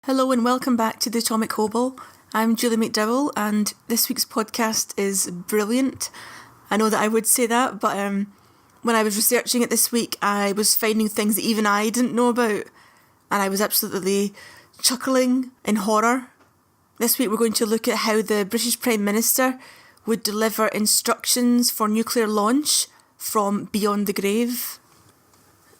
Hello and welcome back to the Atomic Hobo. I'm Julie McDowell and this week's podcast is brilliant. I know that I would say that, but when I was researching it this week, I was finding things that even I didn't know about, and I was absolutely chuckling in horror. This week we're going to look at how the British Prime Minister would deliver instructions for nuclear launch from beyond the grave.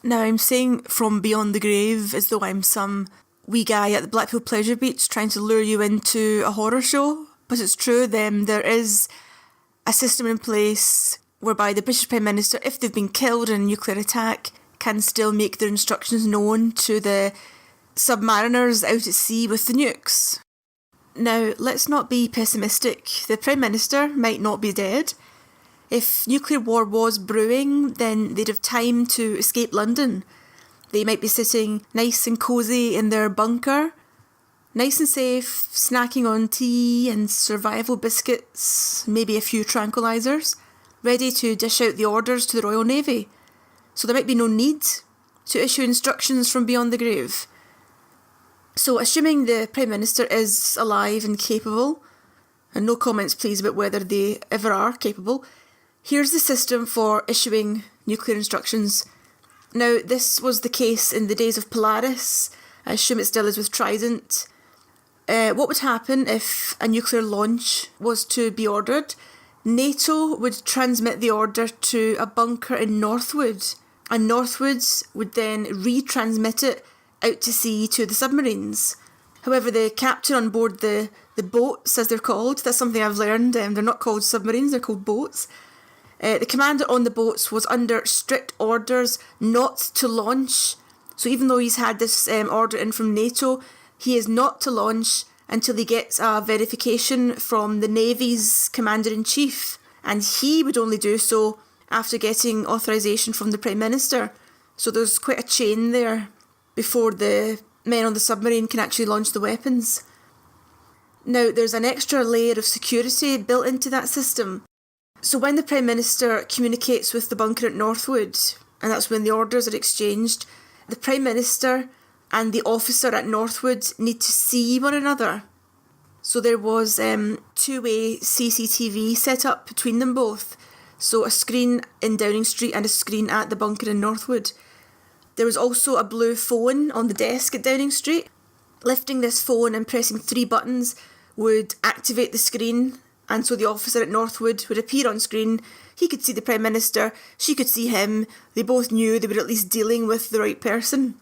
Now I'm saying from beyond the grave as though I'm some wee guy at the Blackpool Pleasure Beach trying to lure you into a horror show, but it's true. There is a system in place whereby the British Prime Minister, if they've been killed in a nuclear attack, can still make their instructions known to the submariners out at sea with the nukes. Now, let's not be pessimistic. The Prime Minister might not be dead. If nuclear war was brewing, then they'd have time to escape London. They might be sitting nice and cosy in their bunker, nice and safe, snacking on tea and survival biscuits, maybe a few tranquilizers, ready to dish out the orders to the Royal Navy. So there might be no need to issue instructions from beyond the grave. So assuming the Prime Minister is alive and capable, and no comments please about whether they ever are capable, here's the system for issuing nuclear instructions. Now, this was the case in the days of Polaris. I assume it still is with Trident. What would happen if a nuclear launch was to be ordered? NATO would transmit the order to a bunker in Northwood, and Northwood would then retransmit it out to sea to the submarines. However, the captain on board the boats, as they're called, that's something I've learned, they're not called submarines, they're called boats. The commander on the boats was under strict orders not to launch. So even though he's had this order in from NATO, he is not to launch until he gets a verification from the Navy's Commander-in-Chief. And he would only do so after getting authorisation from the Prime Minister. So there's quite a chain there before the men on the submarine can actually launch the weapons. Now, there's an extra layer of security built into that system. So when the Prime Minister communicates with the bunker at Northwood, and that's when the orders are exchanged, the Prime Minister and the officer at Northwood need to see one another. So there was two-way CCTV set up between them both. So a screen in Downing Street and a screen at the bunker in Northwood. There was also a blue phone on the desk at Downing Street. Lifting this phone and pressing 3 buttons would activate the screen, and so the officer at Northwood would appear on screen. He could see the Prime Minister, she could see him. They both knew they were at least dealing with the right person.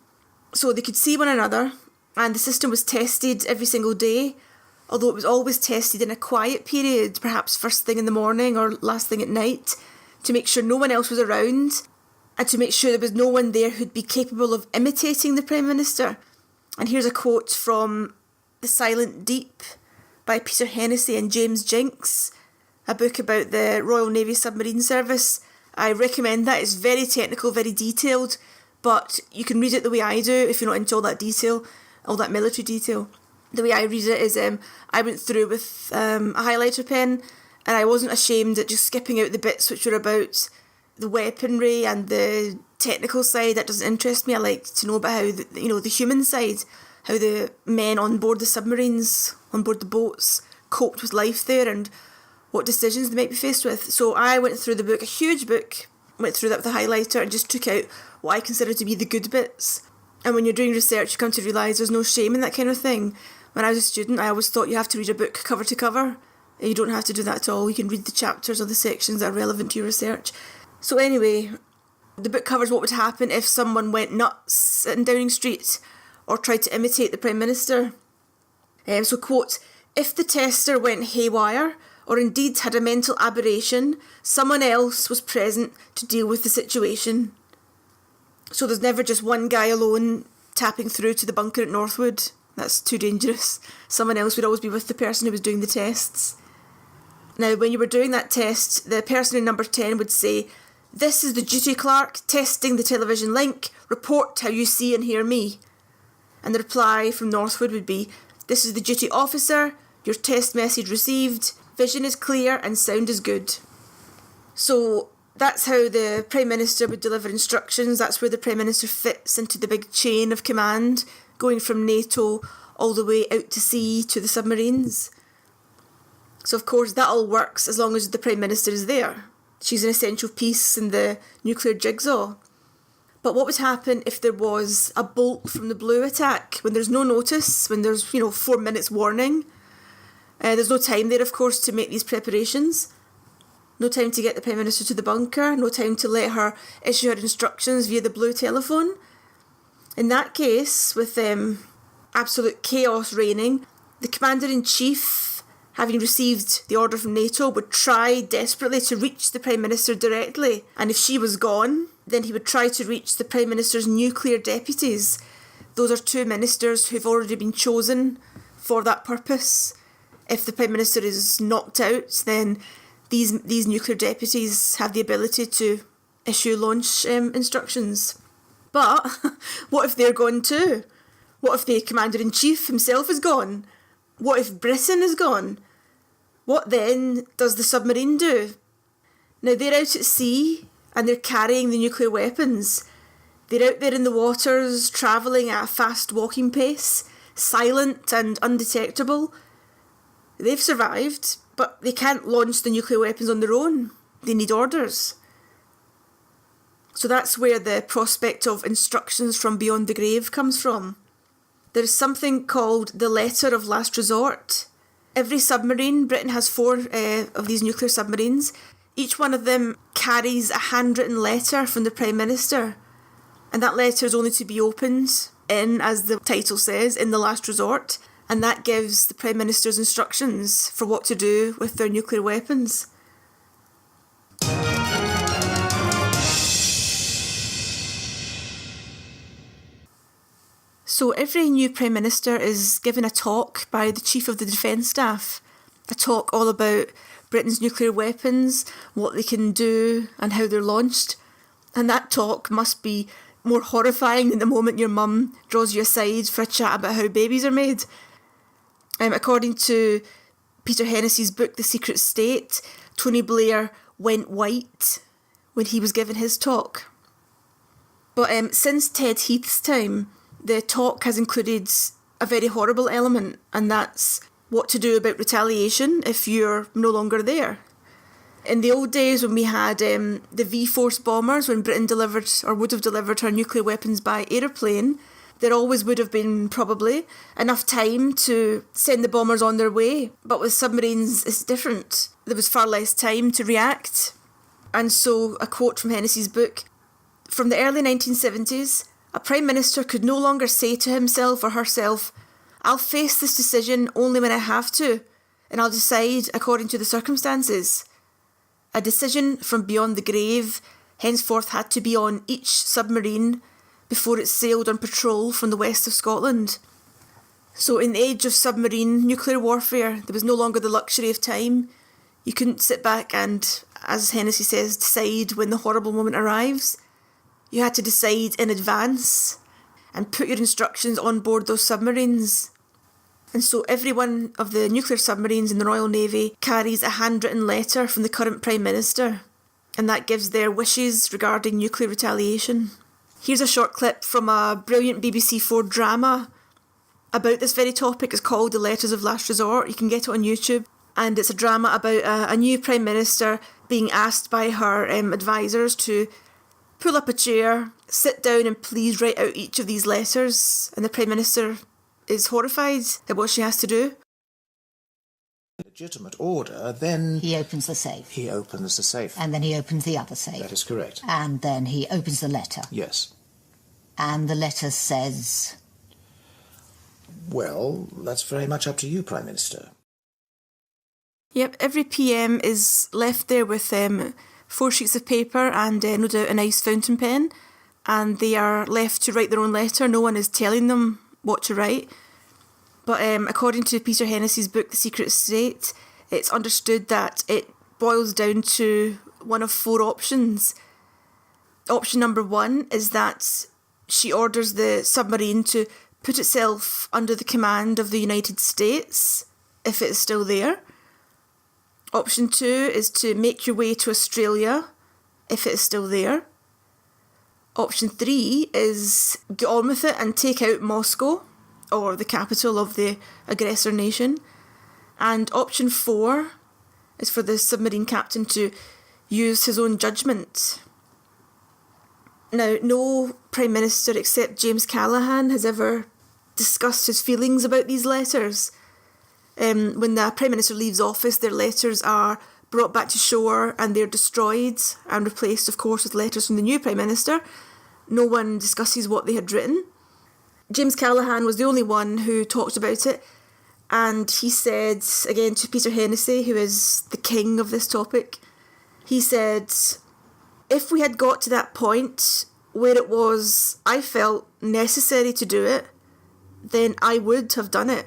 So they could see one another, and the system was tested every single day, although it was always tested in a quiet period, perhaps first thing in the morning or last thing at night, to make sure no one else was around, and to make sure there was no one there who'd be capable of imitating the Prime Minister. And here's a quote from The Silent Deep by Peter Hennessy and James Jinks, a book about the Royal Navy Submarine Service. I recommend that. It's very technical, very detailed, but you can read it the way I do if you're not into all that detail, all that military detail. The way I read it is I went through with a highlighter pen, and I wasn't ashamed at just skipping out the bits which were about the weaponry and the technical side. That doesn't interest me. I like to know about how the human side, how the men on board the submarines, on board the boats, coped with life there and what decisions they might be faced with. So I went through the book, a huge book, went through that with a highlighter and just took out what I consider to be the good bits. And when you're doing research, you come to realise there's no shame in that kind of thing. When I was a student, I always thought you have to read a book cover to cover. And you don't have to do that at all. You can read the chapters or the sections that are relevant to your research. So anyway, the book covers what would happen if someone went nuts in Downing Street or tried to imitate the Prime Minister. So, quote, if the tester went haywire, or indeed had a mental aberration, someone else was present to deal with the situation. So there's never just one guy alone tapping through to the bunker at Northwood. That's too dangerous. Someone else would always be with the person who was doing the tests. Now, when you were doing that test, the person in number 10 would say, "This is the duty clerk testing the television link. Report how you see and hear me." And the reply from Northwood would be, "This is the duty officer. Your test message received. Vision is clear and sound is good." So that's how the Prime Minister would deliver instructions. That's where the Prime Minister fits into the big chain of command, going from NATO all the way out to sea to the submarines. So of course that all works as long as the Prime Minister is there. She's an essential piece in the nuclear jigsaw. But what would happen if there was a bolt from the blue attack, when there's no notice, when there's, 4 minutes warning? There's no time there, of course, to make these preparations. No time to get the Prime Minister to the bunker, no time to let her issue her instructions via the blue telephone. In that case, with absolute chaos reigning, the Commander-in-Chief, having received the order from NATO, would try desperately to reach the Prime Minister directly. And if she was gone, then he would try to reach the Prime Minister's nuclear deputies. Those are 2 ministers who've already been chosen for that purpose. If the Prime Minister is knocked out, then these nuclear deputies have the ability to issue launch instructions. But what if they're gone too? What if the Commander-in-Chief himself is gone? What if Britain is gone? What then does the submarine do? Now they're out at sea and they're carrying the nuclear weapons. They're out there in the waters, travelling at a fast walking pace, silent and undetectable. They've survived, but they can't launch the nuclear weapons on their own. They need orders. So that's where the prospect of instructions from beyond the grave comes from. There's something called the letter of last resort. Every submarine, Britain has 4 of these nuclear submarines. Each one of them carries a handwritten letter from the Prime Minister. And that letter is only to be opened in, as the title says, in the last resort. And that gives the Prime Minister's instructions for what to do with their nuclear weapons. So every new Prime Minister is given a talk by the Chief of the Defence Staff. A talk all about Britain's nuclear weapons, what they can do and how they're launched. And that talk must be more horrifying than the moment your mum draws you aside for a chat about how babies are made. According to Peter Hennessy's book, The Secret State, Tony Blair went white when he was given his talk. But since Ted Heath's time, the talk has included a very horrible element, and that's what to do about retaliation if you're no longer there. In the old days when we had the V-Force bombers, when Britain delivered or would have delivered her nuclear weapons by aeroplane, there always would have been probably enough time to send the bombers on their way. But with submarines, it's different. There was far less time to react. And so, a quote from Hennessy's book, from the early 1970s, a Prime Minister could no longer say to himself or herself, I'll face this decision only when I have to, and I'll decide according to the circumstances. A decision from beyond the grave henceforth had to be on each submarine before it sailed on patrol from the west of Scotland. So in the age of submarine nuclear warfare, there was no longer the luxury of time. You couldn't sit back and, as Hennessy says, decide when the horrible moment arrives. You had to decide in advance and put your instructions on board those submarines. And so every one of the nuclear submarines in the Royal Navy carries a handwritten letter from the current Prime Minister, and that gives their wishes regarding nuclear retaliation. Here's a short clip from a brilliant BBC4 drama about this very topic. It's called The Letters of Last Resort. You can get it on YouTube. And it's a drama about a new Prime Minister being asked by her advisors to pull up a chair, sit down and please write out each of these letters. And the Prime Minister is horrified at what she has to do. Legitimate order, then... He opens the safe. He opens the safe. And then he opens the other safe. That is correct. And then he opens the letter. Yes. And the letter says... Well, that's very much up to you, Prime Minister. Yep, every PM is left there with 4 sheets of paper and no doubt a nice fountain pen, and they are left to write their own letter. No one is telling them what to write. But according to Peter Hennessy's book, The Secret State, it's understood that it boils down to one of 4 options. Option number 1 is that she orders the submarine to put itself under the command of the United States, if it is still there. Option 2 is to make your way to Australia, if it is still there. Option 3 is get on with it and take out Moscow, or the capital of the aggressor nation. And option 4 is for the submarine captain to use his own judgment. Now, no Prime Minister except James Callaghan has ever discussed his feelings about these letters. When the Prime Minister leaves office, their letters are brought back to shore and they're destroyed and replaced, of course, with letters from the new Prime Minister. No one discusses what they had written. James Callaghan was the only one who talked about it, and he said, again to Peter Hennessy, who is the king of this topic, he said, if we had got to that point where it was, I felt, necessary to do it, then I would have done it.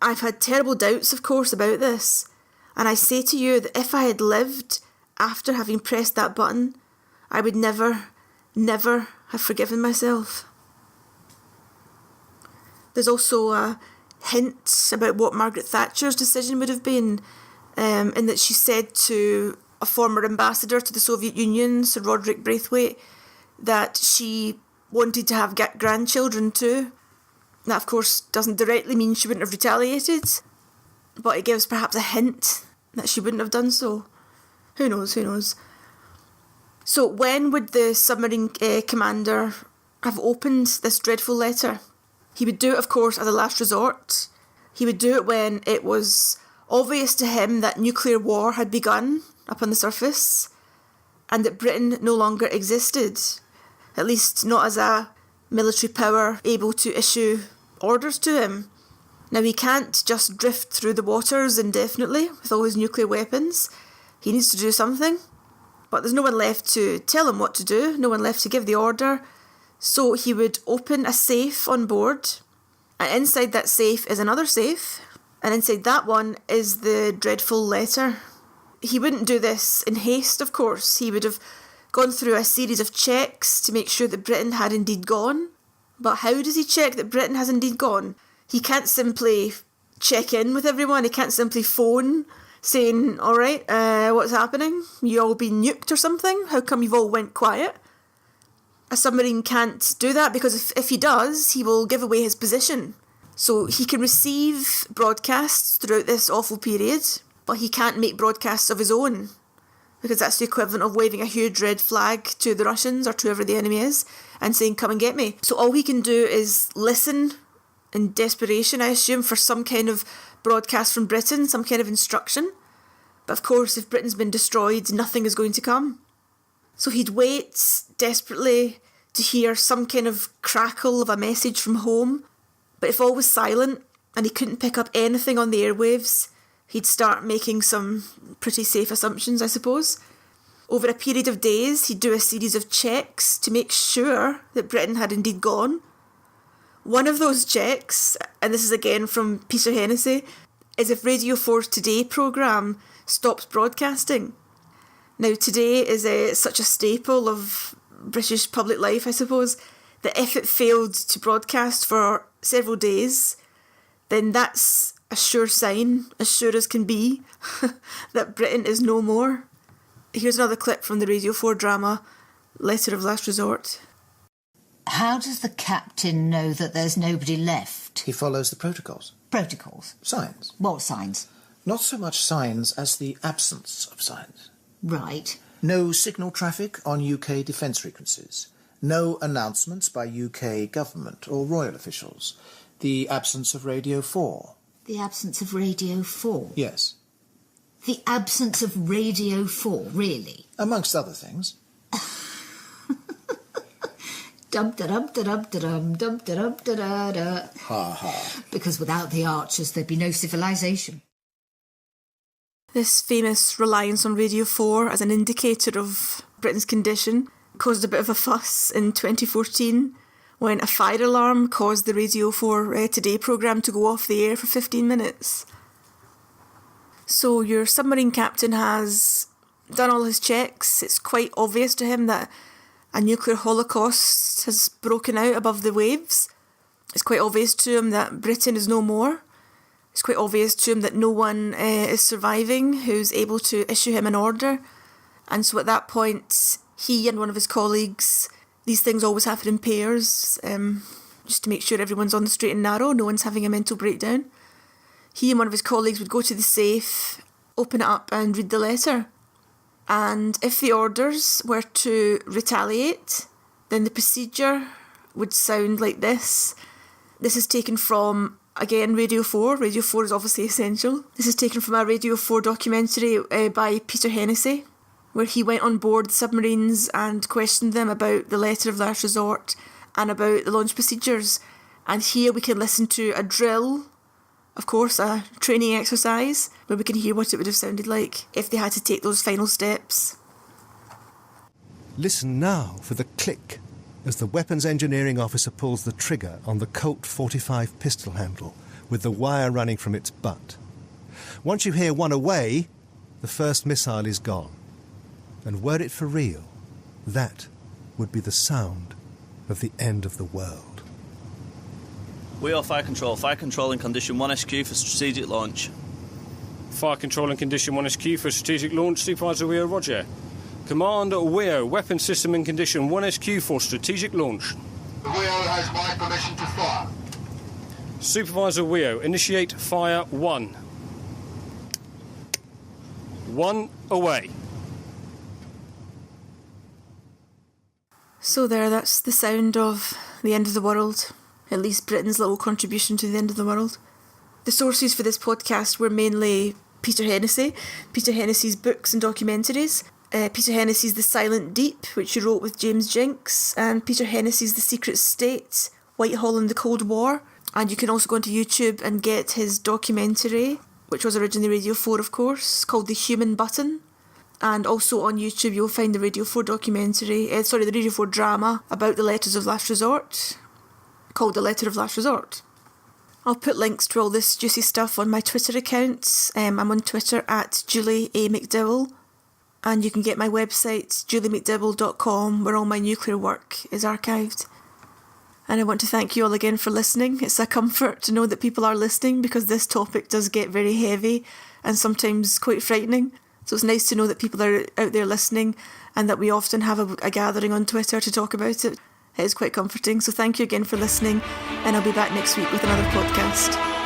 I've had terrible doubts, of course, about this, and I say to you that if I had lived after having pressed that button, I would never have forgiven myself. There's also a hint about what Margaret Thatcher's decision would have been, in that she said to a former ambassador to the Soviet Union, Sir Roderick Braithwaite, that she wanted to have grandchildren too. That, of course, doesn't directly mean she wouldn't have retaliated, but it gives perhaps a hint that she wouldn't have done so. Who knows? So when would the submarine commander have opened this dreadful letter? He would do it, of course, as a last resort. He would do it when it was obvious to him that nuclear war had begun up on the surface and that Britain no longer existed, at least not as a military power able to issue orders to him. Now, he can't just drift through the waters indefinitely with all his nuclear weapons. He needs to do something. But there's no one left to tell him what to do, no one left to give the order. So he would open a safe on board, and inside that safe is another safe, and inside that one is the dreadful letter. He wouldn't do this in haste, of course. He would have gone through a series of checks to make sure that Britain had indeed gone. But how does he check that Britain has indeed gone? He can't simply check in with everyone. He can't simply phone saying, all right, what's happening? You all been nuked or something? How come you've all went quiet? A submarine can't do that because if he does, he will give away his position. So he can receive broadcasts throughout this awful period, but he can't make broadcasts of his own because that's the equivalent of waving a huge red flag to the Russians or to whoever the enemy is and saying, come and get me. So all he can do is listen in desperation, I assume, for some kind of broadcast from Britain, some kind of instruction. But of course, if Britain's been destroyed, nothing is going to come. So he'd wait desperately to hear some kind of crackle of a message from home. But if all was silent and he couldn't pick up anything on the airwaves, he'd start making some pretty safe assumptions, I suppose. Over a period of days, he'd do a series of checks to make sure that Britain had indeed gone. One of those checks, and this is again from Peter Hennessy, is if Radio 4's Today programme stops broadcasting. Now, Today is such a staple of British public life, I suppose, that if it failed to broadcast for several days, then that's a sure sign, as sure as can be, that Britain is no more. Here's another clip from the Radio 4 drama, Letter of Last Resort. How does the captain know that there's nobody left? He follows the protocols. Protocols? Signs. What signs? Not so much signs as the absence of signs. Right. No signal traffic on UK defence frequencies. No announcements by UK government or royal officials. The absence of Radio 4. The absence of Radio 4? Yes. The absence of Radio 4, really? Amongst other things. Dum-da-dum-da-dum-da-dum, dum-da-dum-da-da-da. Ha ha. Because without the archers, there'd be no civilization. This famous reliance on Radio 4 as an indicator of Britain's condition caused a bit of a fuss in 2014 when a fire alarm caused the Radio 4 Today programme to go off the air for 15 minutes. So your submarine captain has done all his checks. It's quite obvious to him that a nuclear holocaust has broken out above the waves. It's quite obvious to him that Britain is no more. It's quite obvious to him that no one is surviving who's able to issue him an order. And so at that point, he and one of his colleagues, these things always happen in pairs, just to make sure everyone's on the straight and narrow, no one's having a mental breakdown. He and one of his colleagues would go to the safe, open it up and read the letter. And if the orders were to retaliate, then the procedure would sound like this. This is taken from, again, Radio 4. Radio 4 is obviously essential. This is taken from a Radio 4 documentary by Peter Hennessy, where he went on board submarines and questioned them about the letter of last resort and about the launch procedures. And here we can listen to a drill, of course, a training exercise, where we can hear what it would have sounded like if they had to take those final steps. Listen now for the click as the weapons engineering officer pulls the trigger on the Colt 45 pistol handle with the wire running from its butt. Once you hear one away, the first missile is gone. And were it for real, that would be the sound of the end of the world. Wheel fire control in condition 1SQ for strategic launch. Fire control in condition 1SQ for strategic launch, Supervisor Wheel, roger. Command Wheel, weapon system in condition 1SQ for strategic launch. The Wheel has my permission to fire. Supervisor Wheel, initiate fire 1. 1 away. So that's the sound of the end of the world, at least Britain's little contribution to the end of the world. The sources for this podcast were mainly Peter Hennessy, Peter Hennessy's books and documentaries, Peter Hennessy's The Silent Deep, which he wrote with James Jenks, and Peter Hennessy's The Secret State, Whitehall and the Cold War. And you can also go onto YouTube and get his documentary, which was originally Radio 4, of course, called The Human Button. And also on YouTube you'll find the Radio 4 documentary, the Radio 4 drama about the letters of last resort, called The Letter of Last Resort. I'll put links to all this juicy stuff on my Twitter accounts. I'm on Twitter at Julie A. McDowell, and you can get my website, juliemcdowell.com, where all my nuclear work is archived. And I want to thank you all again for listening. It's a comfort to know that people are listening, because this topic does get very heavy and sometimes quite frightening. So it's nice to know that people are out there listening and that we often have a gathering on Twitter to talk about it. It is quite comforting. So thank you again for listening, and I'll be back next week with another podcast.